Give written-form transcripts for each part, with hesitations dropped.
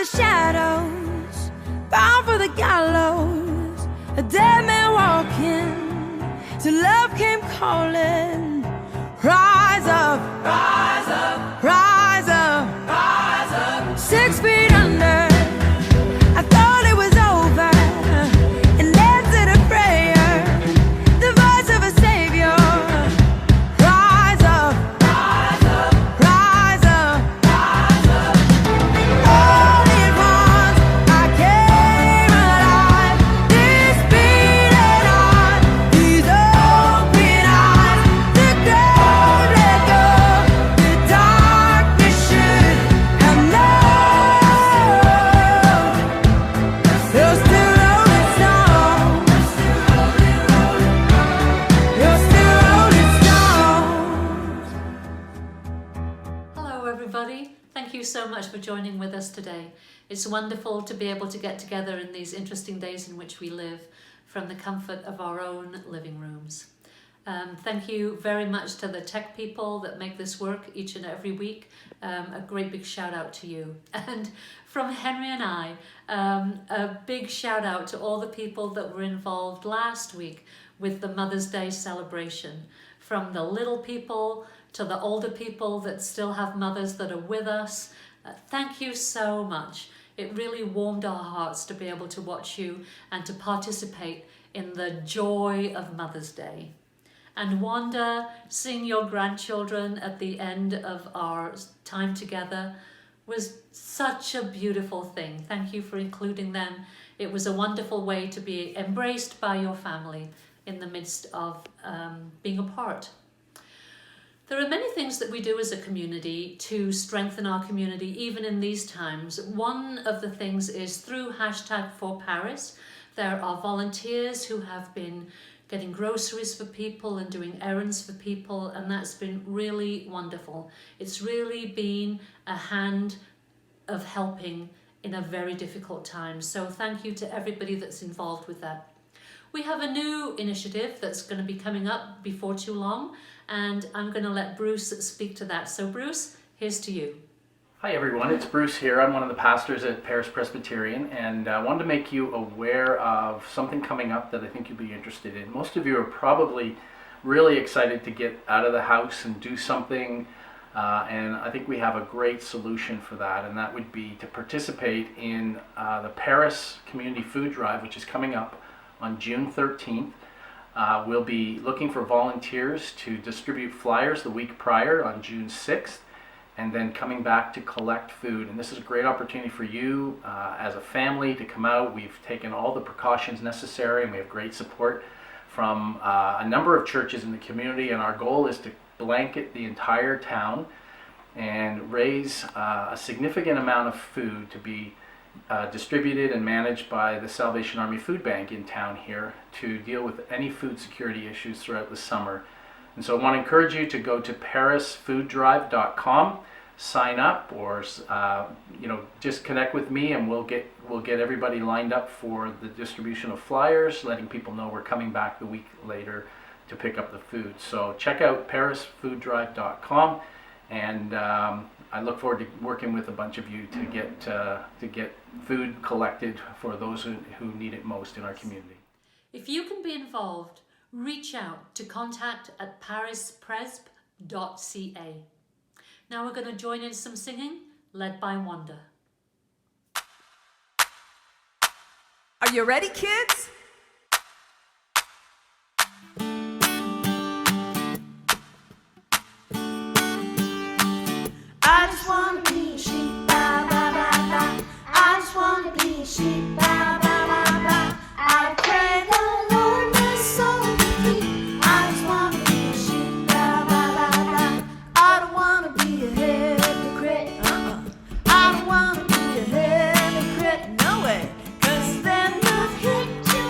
the shadows, bound for the gallows, a dead man walking, till love came calling. Rise up, rise up, rise up, rise up. 6 feet under, I thought it was over, and answered a prayer, the voice of a savior. Rise up, rise up, rise up, rise up. All at once I came alive, this beating heart, these open eyes, the grave let go, the darkness should have known. You're still rolling stone. You're still rolling stone. Hello everybody, thank you so much for joining with us today. It's wonderful to be able to get together in these interesting days in which we live from the comfort of our own living rooms. Thank you very much to the tech people that make this work each and every week. A great big shout out to you. And from Henry and I, a big shout out to all the people that were involved last week with the Mother's Day celebration. From the little people to the older people that still have mothers that are with us. Thank you so much. It really warmed our hearts to be able to watch you and to participate in the joy of Mother's Day. And Wanda, seeing your grandchildren at the end of our time together was such a beautiful thing. Thank you for including them. It was a wonderful way to be embraced by your family in the midst of being apart. There are many things that we do as a community to strengthen our community, even in these times. One of the things is through #4Paris. There are volunteers who have been getting groceries for people and doing errands for people, and that's been really wonderful. It's really been a hand of helping in a very difficult time. So thank you to everybody that's involved with that. We have a new initiative that's going to be coming up before too long, and I'm going to let Bruce speak to that. So Bruce, here's to you. Hi everyone, it's Bruce here. I'm one of the pastors at Paris Presbyterian, and I wanted to make you aware of something coming up that I think you'll be interested in. Most of you are probably really excited to get out of the house and do something, and I think we have a great solution for that, and that would be to participate in the Paris Community Food Drive, which is coming up on June 13th. We'll be looking for volunteers to distribute flyers the week prior on June 6th, and then coming back to collect food. And this is a great opportunity for you as a family to come out. We've taken all the precautions necessary, and we have great support from a number of churches in the community, and our goal is to blanket the entire town and raise a significant amount of food to be distributed and managed by the Salvation Army Food Bank in town here to deal with any food security issues throughout the summer. And so I want to encourage you to go to parisfooddrive.com, sign up, or just connect with me, and we'll get everybody lined up for the distribution of flyers, letting people know we're coming back the week later to pick up the food. So check out parisfooddrive.com, and I look forward to working with a bunch of you to get food collected for those who need it most in our community. If you can be involved, reach out to contact@parispresb.ca. Now we're going to join in some singing, led by Wanda. Are you ready, kids? I just wanna be a sheep, ba ba ba ba. I just wanna be a sheep, ba ba ba ba. I pray the Lord my soul to keep. I just wanna be a sheep, ba ba ba ba. I don't wanna be a hypocrite, I don't wanna be a hypocrite, no way. 'Cause then the hit you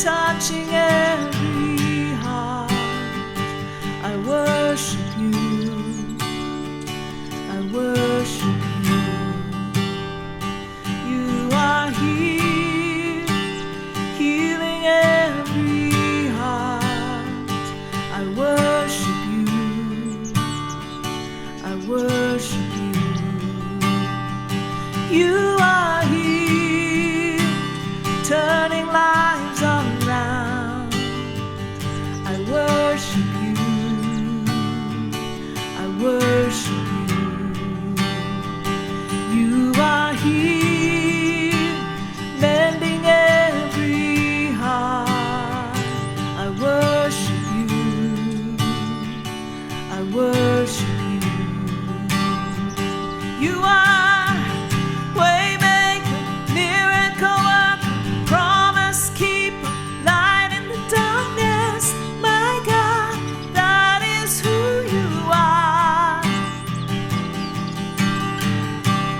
touching every heart. I worship you, I worship you. You are here, healing every heart. I worship you, I worship you. You are here, turning lives around. I worship you, I worship you. You are here, mending every heart. I worship you, I worship you. You are waymaker, miracle worker, promise keeper, light in the darkness. My God, that is who you are.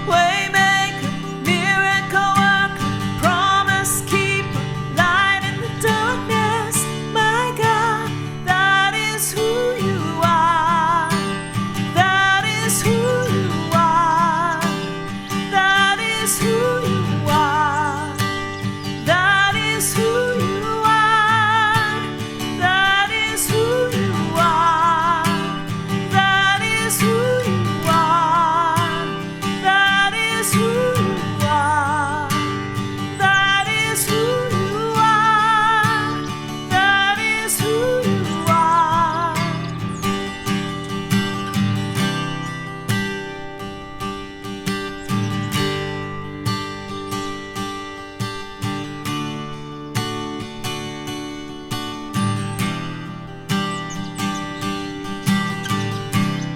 Waymaker, miracle worker, promise keeper, light in the darkness. My God, that is who you are. That is who you are. That is who you are. That is who you are. That is who you are. That is who you are. That is who you are. That is who you are. That is who you are.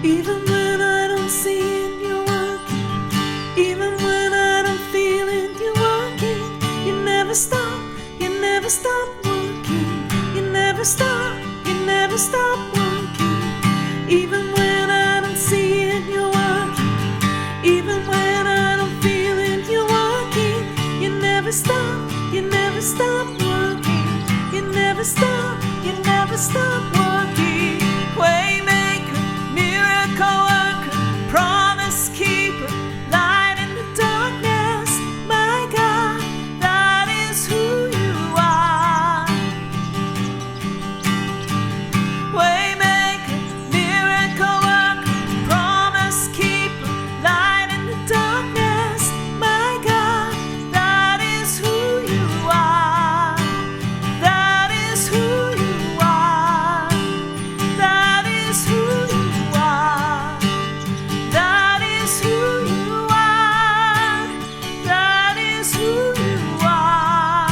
Even when I don't see it, you're working. Even when I don't feel it, you're working. You never stop, you never stop working. You never stop, you never stop working. Even when I don't see it, you're working. Even when I don't feel it, you're working. You never stop, you never stop working. You never stop, you never stop working. Waymaker, miracle worker, promise keeper, light in the darkness. My God, that is who you are. Waymaker, miracle worker, promise keeper, light in the darkness. My God, that is who you are. That is who you are. That is who you are. That is who you are. That is who you are.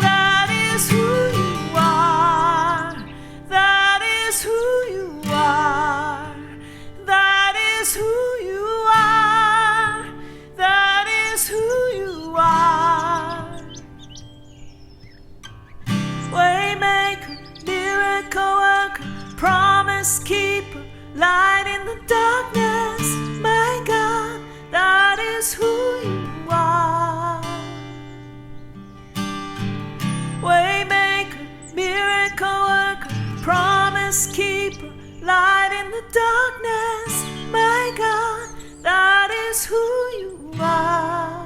That is who you are. That is who you are. That is who you are. That is who you are. Waymaker, miracle worker, promise keeper, light in the darkness. My God, that is who you are. Waymaker, miracle worker, promise keeper, light in the darkness. My God, that is who you are.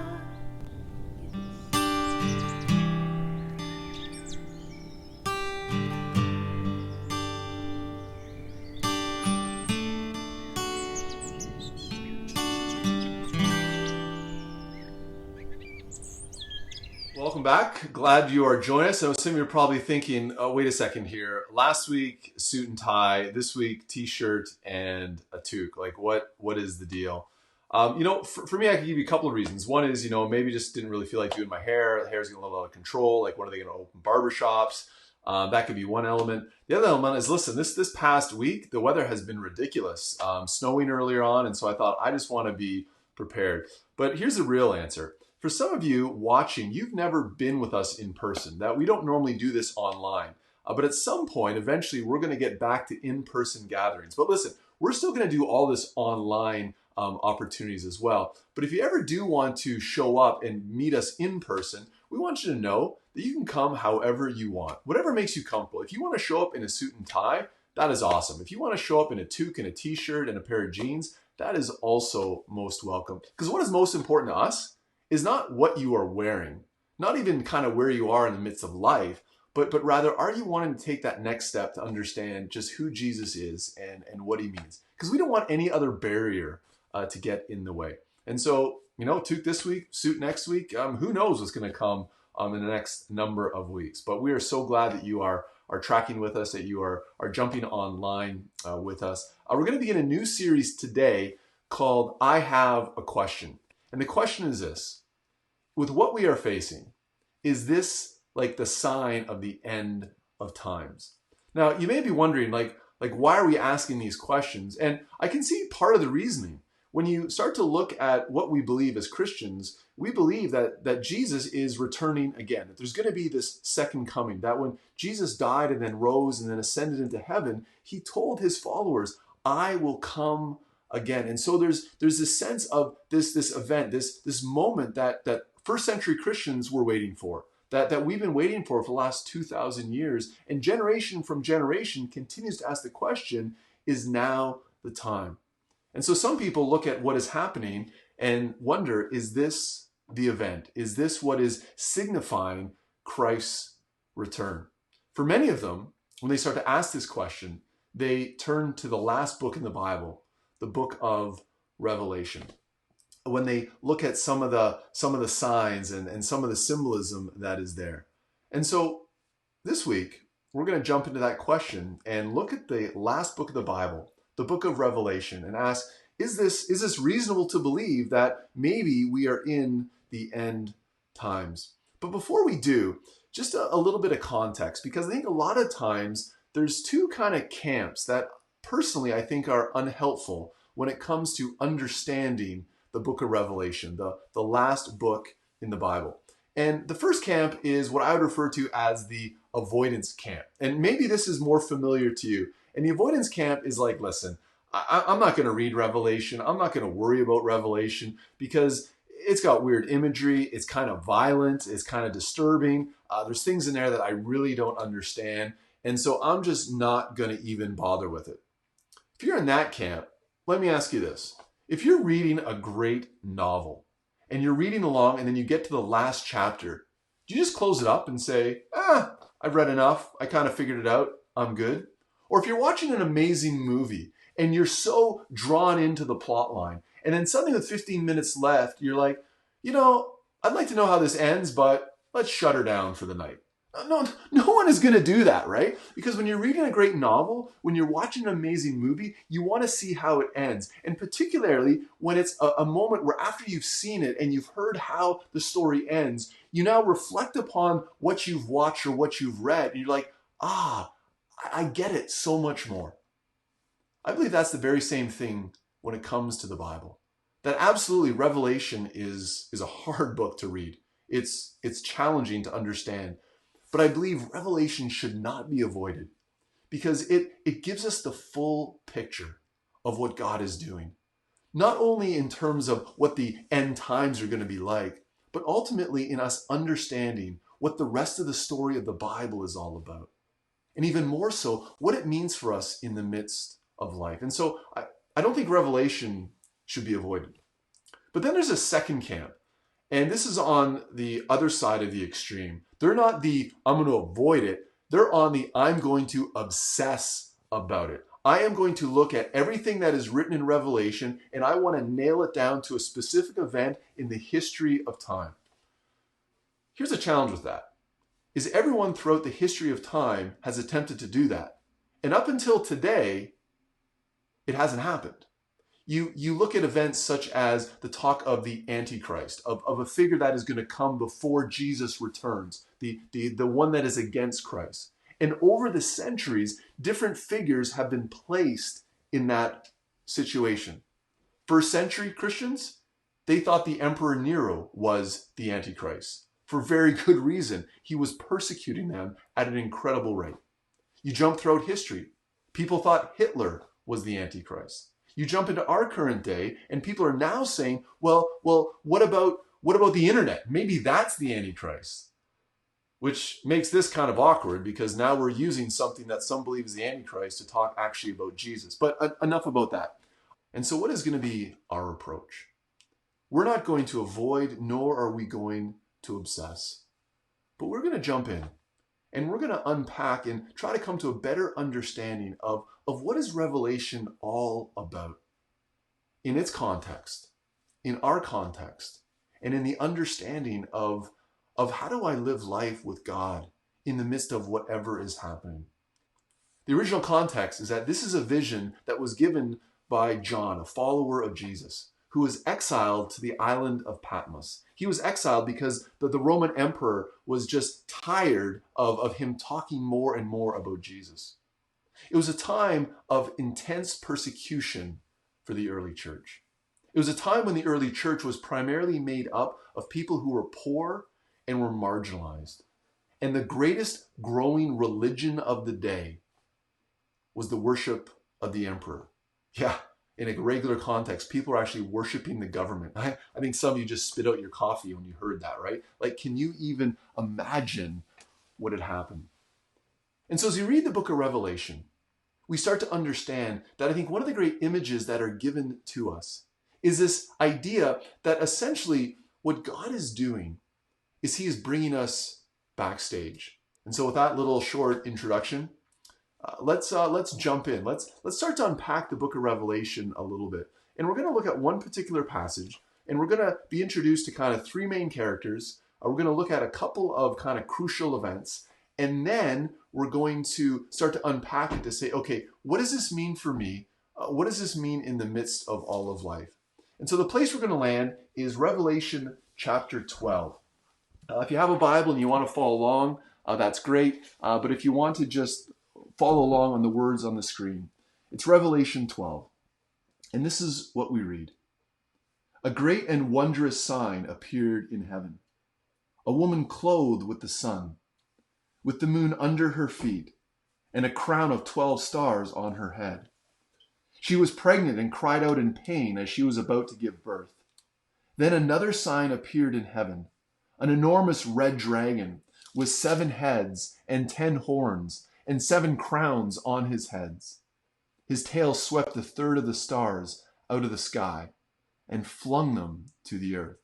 Welcome back. Glad you are joining us. I some of you are probably thinking, oh, wait a second here. Last week, suit and tie. This week, t-shirt and a toque. Like, what is the deal? For me, I can give you a couple of reasons. One is, maybe just didn't really feel like doing my hair. The hair's getting a little out of control. Like, when are they going to open barbershops? That could be one element. The other element is, listen, this past week, the weather has been ridiculous. Snowing earlier on, and so I thought, I just want to be prepared. But here's the real answer. For some of you watching, you've never been with us in person. That we don't normally do this online. But at some point, eventually, we're going to get back to in-person gatherings. But listen, we're still going to do all this online opportunities as well. But if you ever do want to show up and meet us in person, we want you to know that you can come however you want, whatever makes you comfortable. If you want to show up in a suit and tie, that is awesome. If you want to show up in a toque and a t-shirt and a pair of jeans, that is also most welcome. Because what is most important to us is not what you are wearing, not even kind of where you are in the midst of life, but rather, are you wanting to take that next step to understand just who Jesus is and what he means? Because we don't want any other barrier to get in the way. And so, toque this week, suit next week, who knows what's going to come in the next number of weeks. But we are so glad that you are tracking with us, that you are jumping online with us. We're going to begin a new series today called I Have a Question. And the question is this: with what we are facing, is this like the sign of the end of times? Now, you may be wondering, like why are we asking these questions? And I can see part of the reasoning. When you start to look at what we believe as Christians, we believe that Jesus is returning again, that there's going to be this second coming, that when Jesus died and then rose and then ascended into heaven, he told his followers, I will come again. And so there's this sense of this event, this moment that first century Christians were waiting for, that we've been waiting for the last 2,000 years, and generation from generation continues to ask the question, is now the time? And so some people look at what is happening and wonder, is this the event? Is this what is signifying Christ's return? For many of them, when they start to ask this question, they turn to the last book in the Bible, the book of Revelation. When they look at some of the signs and some of the symbolism that is there. And so this week, we're going to jump into that question and look at the last book of the Bible, the book of Revelation, and ask, is this reasonable to believe that maybe we are in the end times? But before we do, just a little bit of context, because I think a lot of times there's two kind of camps that personally I think are unhelpful when it comes to understanding the book of Revelation, the last book in the Bible. And the first camp is what I would refer to as the avoidance camp. And maybe this is more familiar to you. And the avoidance camp is like, listen, I'm not going to read Revelation. I'm not going to worry about Revelation because it's got weird imagery. It's kind of violent. It's kind of disturbing. There's things in there that I really don't understand. And so I'm just not going to even bother with it. If you're in that camp, let me ask you this. If you're reading a great novel and you're reading along and then you get to the last chapter, do you just close it up and say, I've read enough. I kind of figured it out. I'm good. Or if you're watching an amazing movie and you're so drawn into the plot line and then suddenly with 15 minutes left, you're like, I'd like to know how this ends, but let's shut her down for the night. No one is going to do that, right? Because when you're reading a great novel, when you're watching an amazing movie, you want to see how it ends. And particularly when it's a moment where after you've seen it and you've heard how the story ends, you now reflect upon what you've watched or what you've read. And you're like, I get it so much more. I believe that's the very same thing when it comes to the Bible. That absolutely Revelation is a hard book to read. It's challenging to understand. But I believe Revelation should not be avoided because it gives us the full picture of what God is doing. Not only in terms of what the end times are going to be like, but ultimately in us understanding what the rest of the story of the Bible is all about. And even more so, what it means for us in the midst of life. And so I don't think Revelation should be avoided. But then there's a second camp. And this is on the other side of the extreme. They're not the, I'm going to avoid it. They're on the, I'm going to obsess about it. I am going to look at everything that is written in Revelation, and I want to nail it down to a specific event in the history of time. Here's a challenge with that, is everyone throughout the history of time has attempted to do that. And up until today, it hasn't happened. You look at events such as the talk of the Antichrist, of a figure that is going to come before Jesus returns, the one that is against Christ. And over the centuries, different figures have been placed in that situation. First century Christians, they thought the Emperor Nero was the Antichrist. For very good reason. He was persecuting them at an incredible rate. You jump throughout history. People thought Hitler was the Antichrist. You jump into our current day, and people are now saying, well, what about what about the internet? Maybe that's the Antichrist. Which makes this kind of awkward because now we're using something that some believe is the Antichrist to talk actually about Jesus. But enough about that. And so what is going to be our approach? We're not going to avoid, nor are we going to obsess. But we're going to jump in and we're going to unpack and try to come to a better understanding of what is Revelation all about in its context, in our context, and in the understanding of how do I live life with God in the midst of whatever is happening. The original context is that this is a vision that was given by John, a follower of Jesus, who was exiled to the island of Patmos. He was exiled because the Roman emperor was just tired of him talking more and more about Jesus. It was a time of intense persecution for the early church. It was a time when the early church was primarily made up of people who were poor and were marginalized. And the greatest growing religion of the day was the worship of the emperor. Yeah, in a regular context, people are actually worshiping the government. I think some of you just spit out your coffee when you heard that, right? Like, can you even imagine what had happened? And so as you read the book of Revelation, we start to understand that I think one of the great images that are given to us is this idea that essentially what God is doing is he is bringing us backstage. And so with that little short introduction, let's jump in. Let's start to unpack the book of Revelation a little bit. And we're going to look at one particular passage, and we're going to be introduced to kind of three main characters. We're going to look at a couple of kind of crucial events, and then we're going to start to unpack it to say, okay, what does this mean for me? What does this mean in the midst of all of life? And so the place we're going to land is Revelation chapter 12. If you have a Bible and you want to follow along, that's great. But if you want to just follow along on the words on the screen, it's Revelation 12. And this is what we read. A great and wondrous sign appeared in heaven. A woman clothed with the sun, with the moon under her feet, and a crown of 12 stars on her head. She was pregnant and cried out in pain as she was about to give birth. Then another sign appeared in heaven. An enormous red dragon with 7 heads and 10 horns and 7 crowns on his heads. His tail swept a third of the stars out of the sky and flung them to the earth.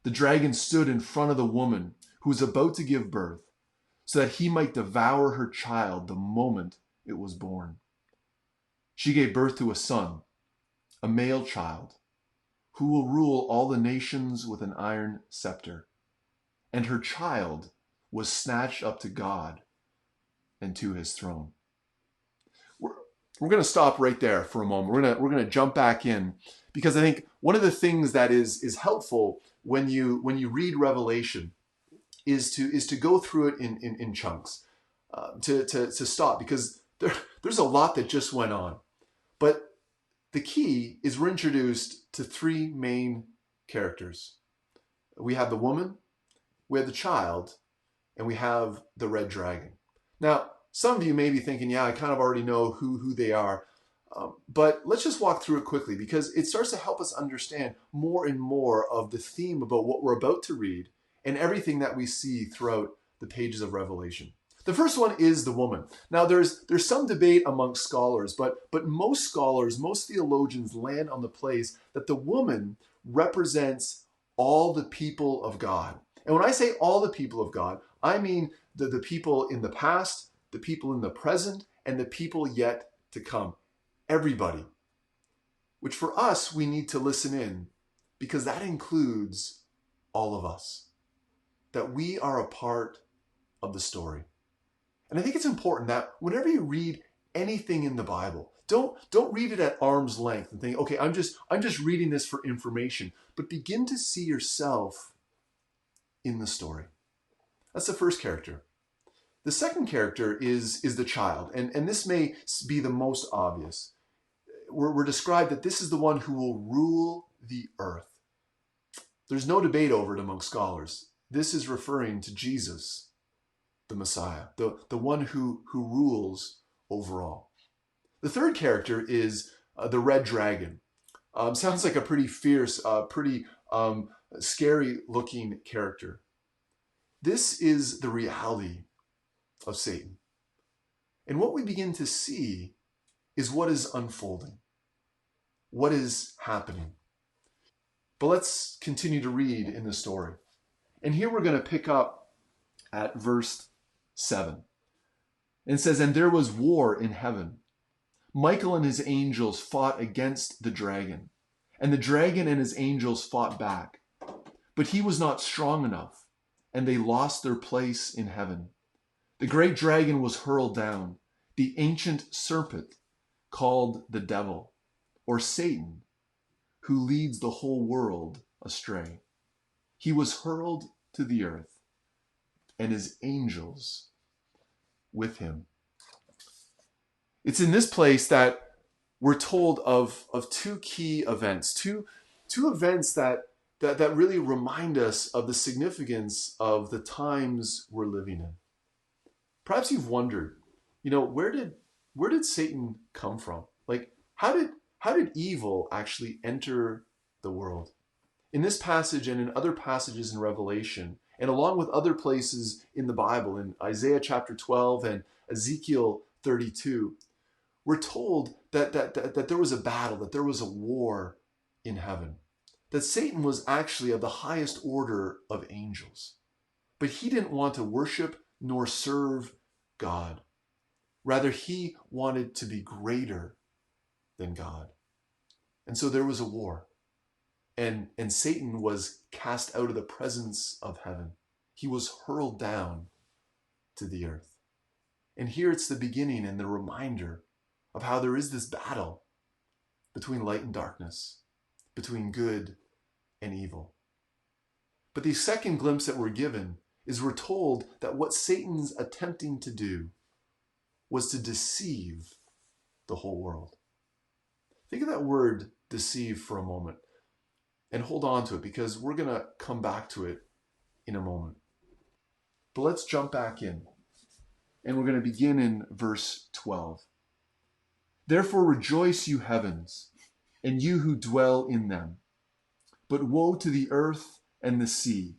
The dragon stood in front of the woman who was about to give birth so that he might devour her child the moment it was born. She gave birth to a son, a male child, who will rule all the nations with an iron scepter. And her child was snatched up to God and to his throne. We're going to stop right there for a moment. We're going to jump back in because I think one of the things that is helpful when you read Revelation is to go through it in chunks, to stop because there's a lot that just went on. But the key is we're introduced to 3 main characters. We have the woman, we have the child, and we have the red dragon. Now, some of you may be thinking, yeah, I kind of already know who they are. But let's just walk through it quickly because it starts to help us understand more and more of the theme about what we're about to read and everything that we see throughout the pages of Revelation. The first one is the woman. Now, there's some debate amongst scholars, but most scholars, most theologians land on the place that the woman represents all the people of God. And when I say all the people of God, I mean the people in the past, the people in the present, and the people yet to come. Everybody. Which for us, we need to listen in because that includes all of us. That we are a part of the story. And I think it's important that whenever you read anything in the Bible, don't read it at arm's length and think, okay, I'm just reading this for information, but begin to see yourself in the story. That's the first character. The second character is the child, and this may be the most obvious. We're described that this is the one who will rule the earth. There's no debate over it among scholars. This is referring to Jesus, the Messiah, the one who rules over all. The third character is the red dragon. Sounds like a pretty fierce, pretty scary looking character. This is the reality of Satan. And what we begin to see is what is unfolding, what is happening. But let's continue to read in the story. And here we're going to pick up at verse 7. And it says, "And there was war in heaven. Michael and his angels fought against the dragon, and the dragon and his angels fought back. But he was not strong enough, and they lost their place in heaven. The great dragon was hurled down, the ancient serpent called the devil, or Satan, who leads the whole world astray. He was hurled to the earth, and his angels with him." It's in this place that we're told of two key events, two events that really remind us of the significance of the times we're living in. Perhaps you've wondered, where did Satan come from? Like, how did evil actually enter the world? In this passage and in other passages in Revelation, and along with other places in the Bible, in Isaiah chapter 12 and Ezekiel 32, we're told that there was a battle, that there was a war in heaven, that Satan was actually of the highest order of angels. But he didn't want to worship nor serve God. Rather, he wanted to be greater than God. And so there was a war. And Satan was cast out of the presence of heaven. He was hurled down to the earth. And here it's the beginning and the reminder of how there is this battle between light and darkness, between good and evil. But the second glimpse that we're given is we're told that what Satan's attempting to do was to deceive the whole world. Think of that word deceive for a moment and hold on to it, because we're going to come back to it in a moment. But let's jump back in, and we're going to begin in verse 12. "Therefore rejoice, you heavens, and you who dwell in them. But woe to the earth and the sea,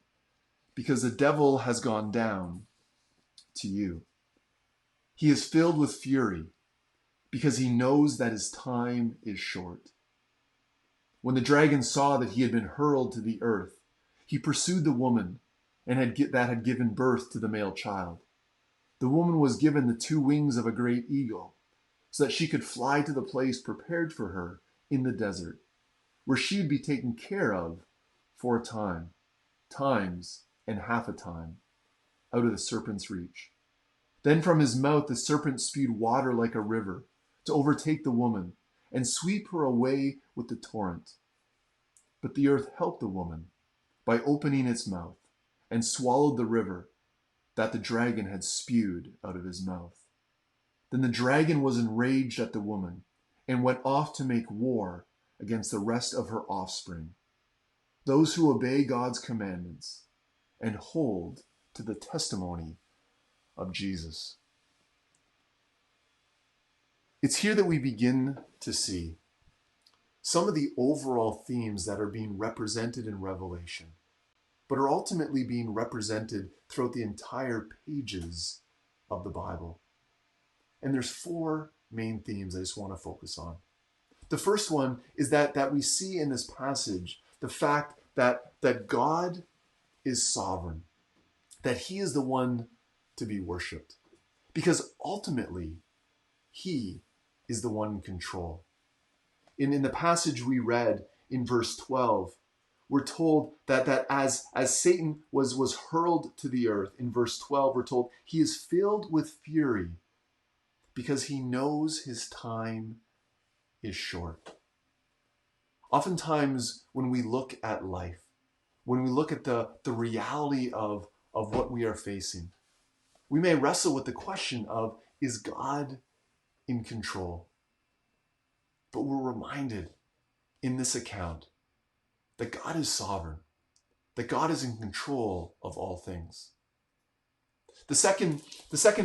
because the devil has gone down to you. He is filled with fury, because he knows that his time is short. When the dragon saw that he had been hurled to the earth, he pursued the woman and had given birth to the male child. The woman was given the 2 wings of a great eagle, so that she could fly to the place prepared for her in the desert, where she would be taken care of for a time, times and half a time, out of the serpent's reach. Then from his mouth the serpent spewed water like a river to overtake the woman and sweep her away with the torrent. But the earth helped the woman by opening its mouth and swallowed the river that the dragon had spewed out of his mouth. Then the dragon was enraged at the woman and went off to make war against the rest of her offspring, those who obey God's commandments and hold to the testimony of Jesus." It's here that we begin to see some of the overall themes that are being represented in Revelation, but are ultimately being represented throughout the entire pages of the Bible. And there's 4 main themes I just want to focus on. The first one is that we see in this passage the fact that God is sovereign, that he is the one to be worshipped, because ultimately he is the one in control. In the passage we read in verse 12, we're told that as Satan was hurled to the earth, in verse 12 we're told he is filled with fury because he knows his time is short. Oftentimes when we look at life, when we look at the reality of what we are facing, we may wrestle with the question of, is God in control? But we're reminded in this account that God is sovereign, that God is in control of all things. The second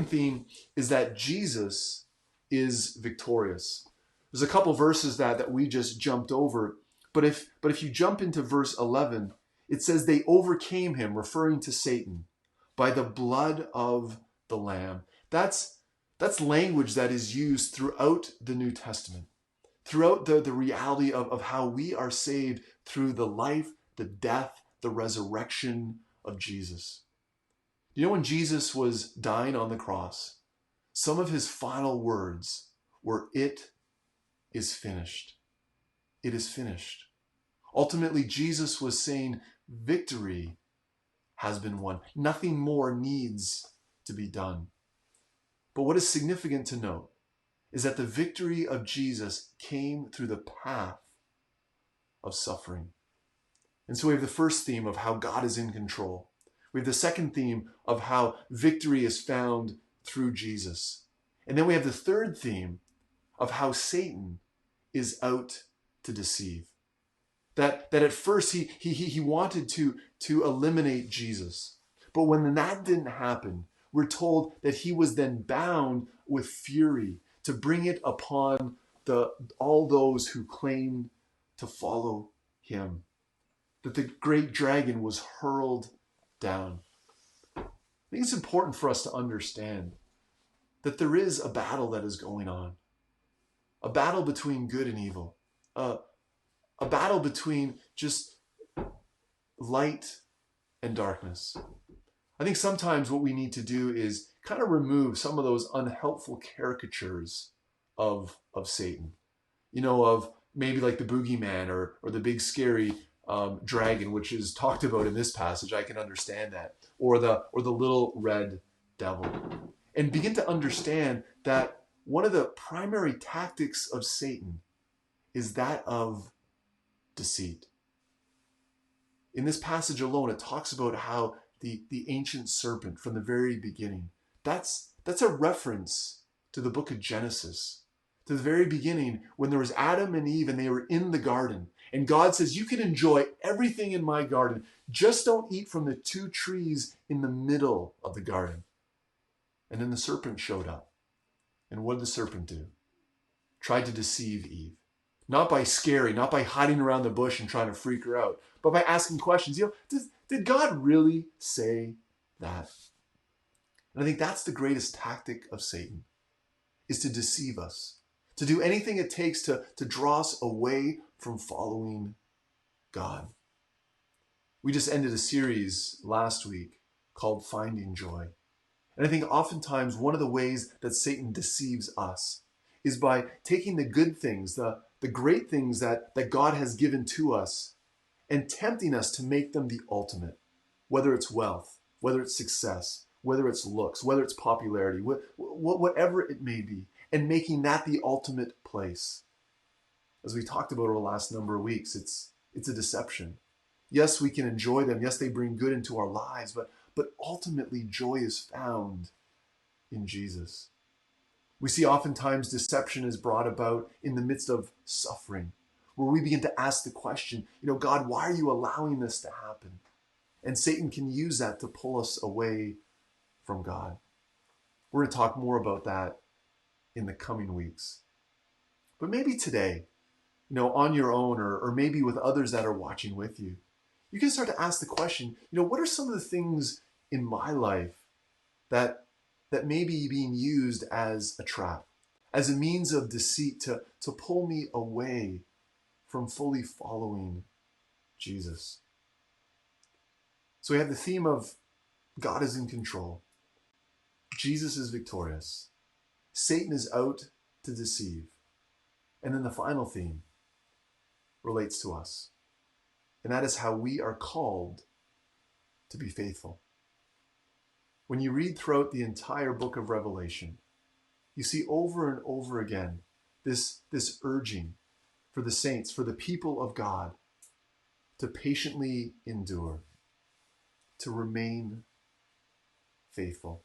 theme is that Jesus is victorious. There's a couple verses that we just jumped over, But if you jump into verse 11, it says they overcame him, referring to Satan, by the blood of the Lamb. That's language that is used throughout the New Testament, throughout the reality of how we are saved through the life, the death, the resurrection of Jesus. You know, when Jesus was dying on the cross, some of his final words were, "It is finished." It is finished. Ultimately, Jesus was saying, victory has been won. Nothing more needs to be done. But what is significant to note is that the victory of Jesus came through the path of suffering. And so we have the first theme of how God is in control. We have the second theme of how victory is found through Jesus. And then we have the third theme of how Satan is out to deceive. That at first he wanted to eliminate Jesus. But when that didn't happen, we're told that he was then bound with fury to bring it upon all those who claimed to follow him. That the great dragon was hurled down. I think it's important for us to understand that there is a battle that is going on. A battle between good and evil. A battle between just light and darkness. I think sometimes what we need to do is kind of remove some of those unhelpful caricatures of Satan. You know, of maybe like the boogeyman or the big scary dragon, which is talked about in this passage. I can understand that. Or the little red devil. And begin to understand that one of the primary tactics of Satan is that of deceit. In this passage alone, it talks about how the ancient serpent from the very beginning, that's a reference to the book of Genesis, to the very beginning when there was Adam and Eve and they were in the garden. And God says, you can enjoy everything in my garden, just don't eat from the two trees in the middle of the garden. And then the serpent showed up. And what did the serpent do? Tried to deceive Eve. Not by scaring, not by hiding around the bush and trying to freak her out, but by asking questions. You know, did God really say that? And I think that's the greatest tactic of Satan, is to deceive us, to do anything it takes to draw us away from following God. We just ended a series last week called Finding Joy. And I think oftentimes one of the ways that Satan deceives us is by taking the good things, the great things that God has given to us, and tempting us to make them the ultimate, whether it's wealth, whether it's success, whether it's looks, whether it's popularity, whatever it may be, and making that the ultimate place. As we talked about over the last number of weeks, it's a deception. Yes, we can enjoy them. Yes, they bring good into our lives, but ultimately joy is found in Jesus. We see oftentimes deception is brought about in the midst of suffering, where we begin to ask the question, God, why are you allowing this to happen? And Satan can use that to pull us away from God. We're going to talk more about that in the coming weeks. But maybe today, on your own or maybe with others that are watching with you, you can start to ask the question, what are some of the things in my life that may be being used as a trap, as a means of deceit to pull me away from fully following Jesus? So we have the theme of God is in control. Jesus is victorious. Satan is out to deceive. And then the final theme relates to us. And that is how we are called to be faithful. When you read throughout the entire book of Revelation, you see over and over again this urging for the saints, for the people of God, to patiently endure, to remain faithful.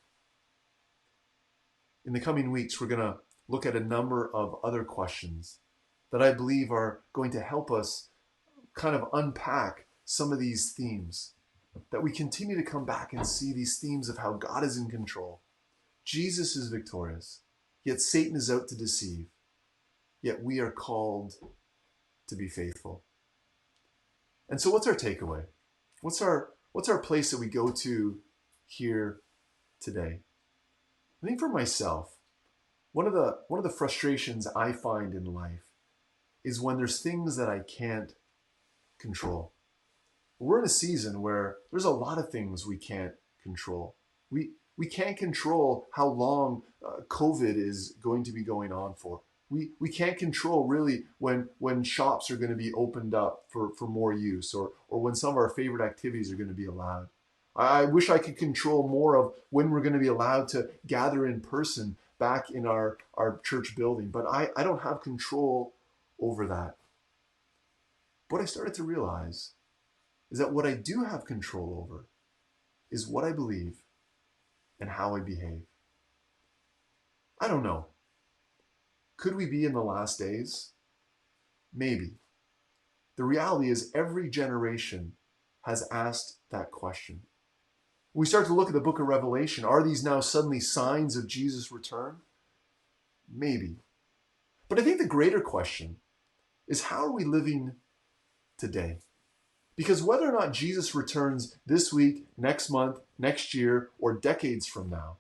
In the coming weeks, we're going to look at a number of other questions that I believe are going to help us kind of unpack some of these themes, that we continue to come back and see these themes of how God is in control. Jesus is victorious, yet Satan is out to deceive, yet we are called to be faithful. And so what's our takeaway? What's our place that we go to here today? I think for myself, one of the frustrations I find in life is when there's things that I can't control. We're in a season where there's a lot of things we can't control. We can't control how long COVID is going to be going on for. We can't control really when shops are going to be opened up for more use, or when some of our favorite activities are going to be allowed. I wish I could control more of when we're going to be allowed to gather in person back in our church building, but I don't have control over that. What I started to realize is that what I do have control over is what I believe and how I behave. I don't know. Could we be in the last days? Maybe. The reality is every generation has asked that question. When we start to look at the book of Revelation, are these now suddenly signs of Jesus' return? Maybe. But I think the greater question is, how are we living today? Because whether or not Jesus returns this week, next month, next year, or decades from now,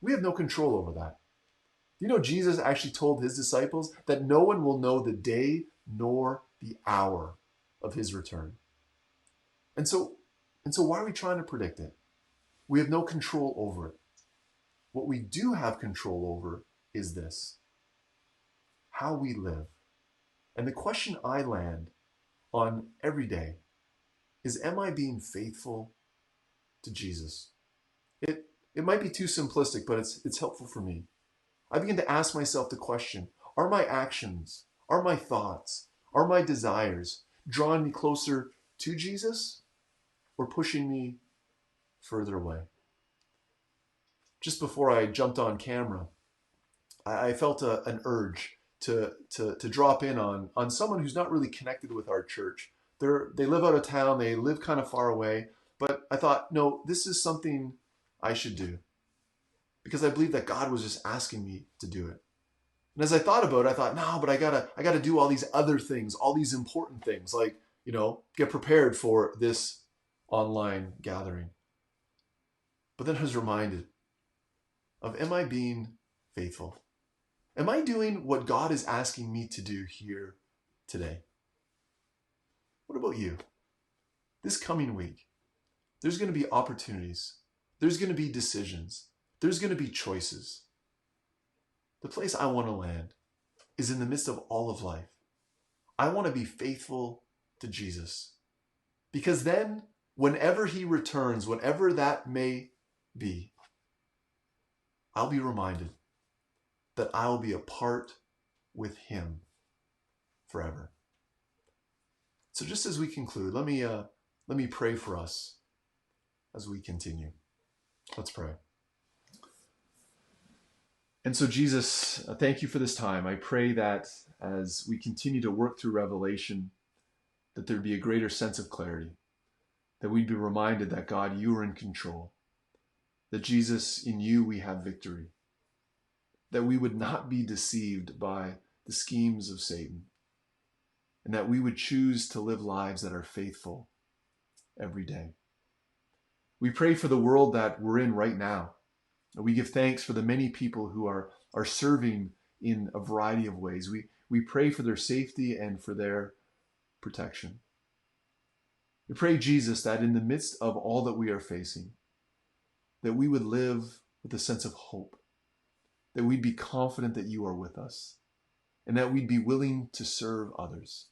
we have no control over that. You know, Jesus actually told his disciples that no one will know the day nor the hour of his return. And so why are we trying to predict it? We have no control over it. What we do have control over is this: how we live. And the question I land on every day is, am I being faithful to Jesus? It might be too simplistic, but it's helpful for me. I begin to ask myself the question, are my actions, are my thoughts, are my desires drawing me closer to Jesus or pushing me further away? Just before I jumped on camera, I felt an urge to drop in on someone who's not really connected with our church. They live out of town, they live kind of far away, but I thought, no, this is something I should do, because I believe that God was just asking me to do it. And as I thought about it, I thought, no, but I gotta do all these other things, all these important things, like, get prepared for this online gathering. But then I was reminded of, am I being faithful? Am I doing what God is asking me to do here today? What about you? This coming week, there's going to be opportunities. There's going to be decisions. There's going to be choices. The place I want to land is in the midst of all of life. I want to be faithful to Jesus. Because then, whenever he returns, whatever that may be, I'll be reminded that I will be a part with him forever. So just as we conclude, let me pray for us as we continue. Let's pray. And so Jesus, thank you for this time. I pray that as we continue to work through Revelation, that there'd be a greater sense of clarity, that we'd be reminded that God, you are in control, that Jesus, in you we have victory, that we would not be deceived by the schemes of Satan, and that we would choose to live lives that are faithful every day. We pray for the world that we're in right now. We give thanks for the many people who are serving in a variety of ways. We pray for their safety and for their protection. We pray, Jesus, that in the midst of all that we are facing, that we would live with a sense of hope, that we'd be confident that you are with us, and that we'd be willing to serve others.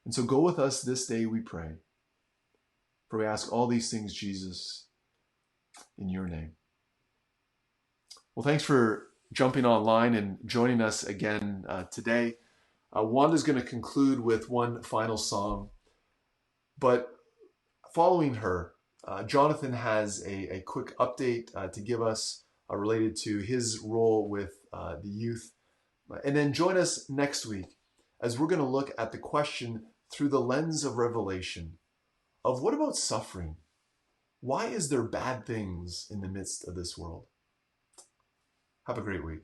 And so go with us this day, we pray. For we ask all these things, Jesus, in your name. Well, thanks for jumping online and joining us again today. Wanda's going to conclude with one final song, but following her, Jonathan has a quick update to give us related to his role with the youth. And then join us next week as we're going to look at the question through the lens of Revelation of, what about suffering? Why is there bad things in the midst of this world? Have a great week.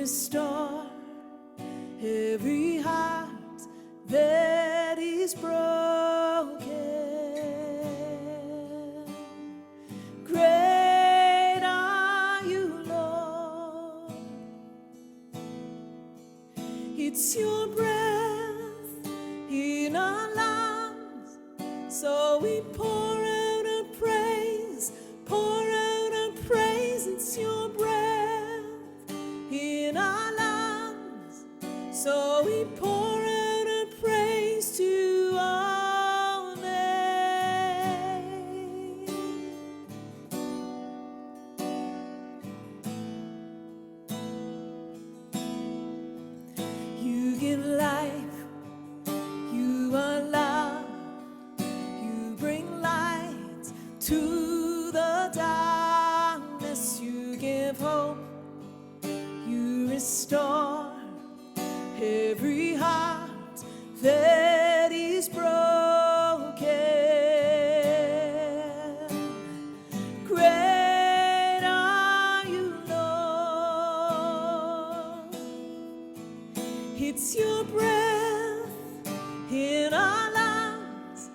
restore every heart that is broken. Great are you, Lord. It's your breath in our lungs, so we pour out our praise, pour out our praise. It's your breath in our lungs, so we pour out our praise to our name. You give life, you are love, you bring light to the darkness, you give hope, you restore every heart that is broken. Great are you, Lord. It's your breath in our lungs,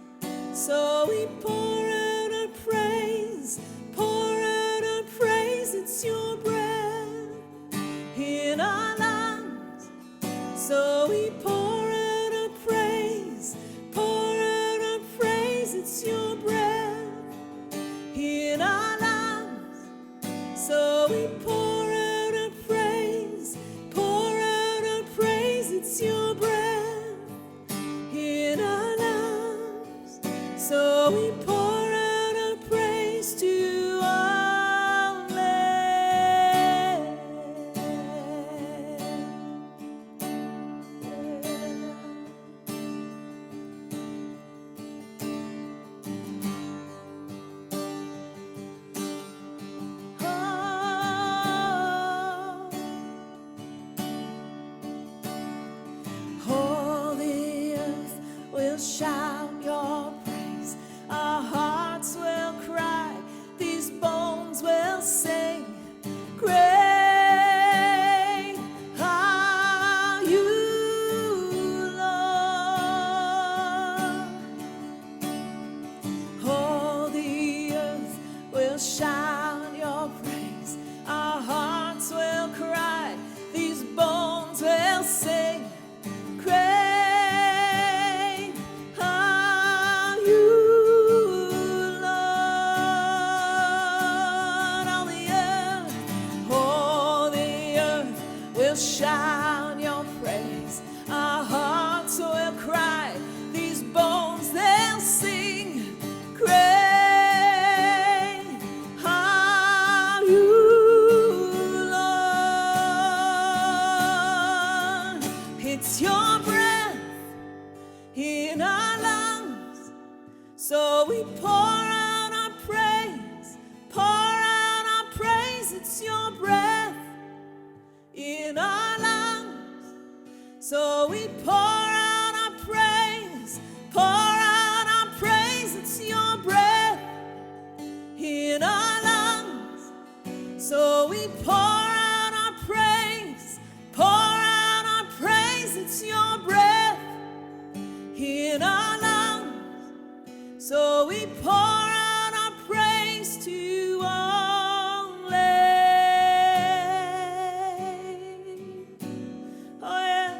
so we pour out our praise, pour out our praise. It's your breath in our lungs, so we pour out our praise, pour out our praise. It's your breath in our lungs, so we pour out our praise, pour out our praise. It's your breath in our lungs, so we pour out our praise to our land. All the earth will shout your praise, our hearts will cry, these bones will sing. Great are you, Lord. All the earth will shout your praise, our hearts will cry, these bones will sing. Great are you, Lord. All the earth will shout your praise, our hearts will cry, these bones they'll sing. Great are you, Lord. It's your breath in our lungs, so we pour out our praise, pour out our praise. It's your breath in our lungs, so we pour out our praise, pour out our praise. It's your breath in our lungs, so we pour out our praise, pour out our praise. It's your breath in our lungs, so we pour out our praise to our land. Oh yeah,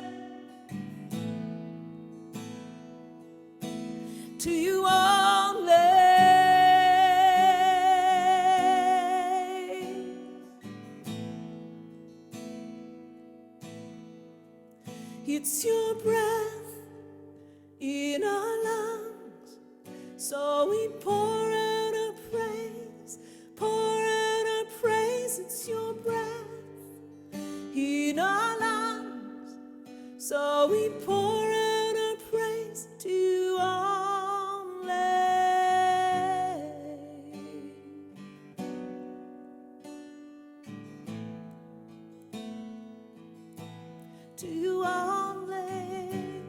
to you only. It's your breath in our lungs, so we pour out our praise, pour out our praise. It's your breath in our lungs, so we pour out our praise to our land. To our land.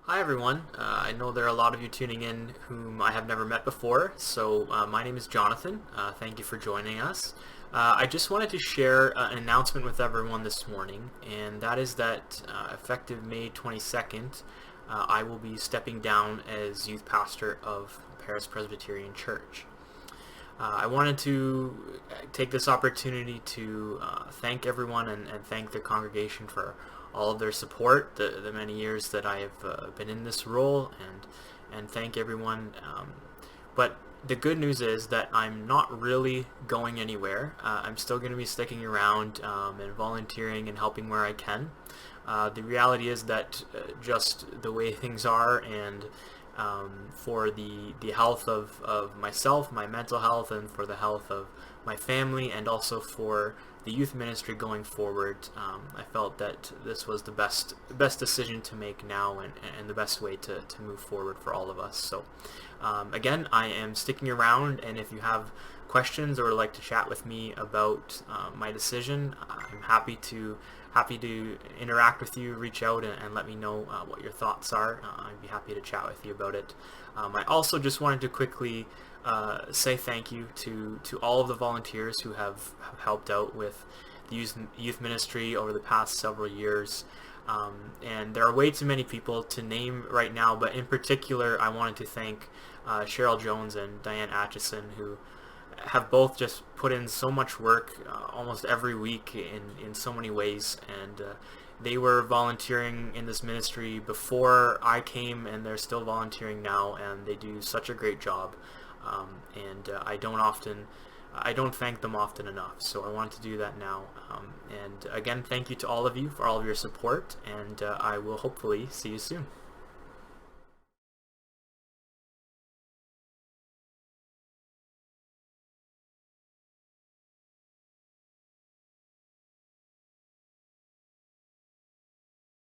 Hi everyone. I know there are a lot of you tuning in whom I have never met before, so my name is Jonathan. Thank you for joining us. I just wanted to share an announcement with everyone this morning, and that is that effective May 22nd, I will be stepping down as youth pastor of Paris Presbyterian Church. I wanted to take this opportunity to thank everyone and thank the congregation for all of their support, the many years that I have been in this role, and thank everyone. But the good news is that I'm not really going anywhere. I'm still going to be sticking around and volunteering and helping where I can. The reality is that just the way things are, and for the health of myself, my mental health, and for the health of my family, and also for the youth ministry going forward, I felt that this was the best decision to make now, and the best way to move forward for all of us. So again, I am sticking around, and if you have questions or would like to chat with me about my decision, I'm happy to interact with you. Reach out and let me know what your thoughts are. I'd be happy to chat with you about it. I also just wanted to quickly say thank you to all of the volunteers who have helped out with the youth ministry over the past several years. And there are way too many people to name right now, but in particular I wanted to thank Cheryl Jones and Diane Atchison, who have both just put in so much work almost every week in so many ways, and they were volunteering in this ministry before I came, and they're still volunteering now, and they do such a great job. And I don't thank them often enough, so I want to do that now. And again, thank you to all of you for all of your support, and I will hopefully see you soon.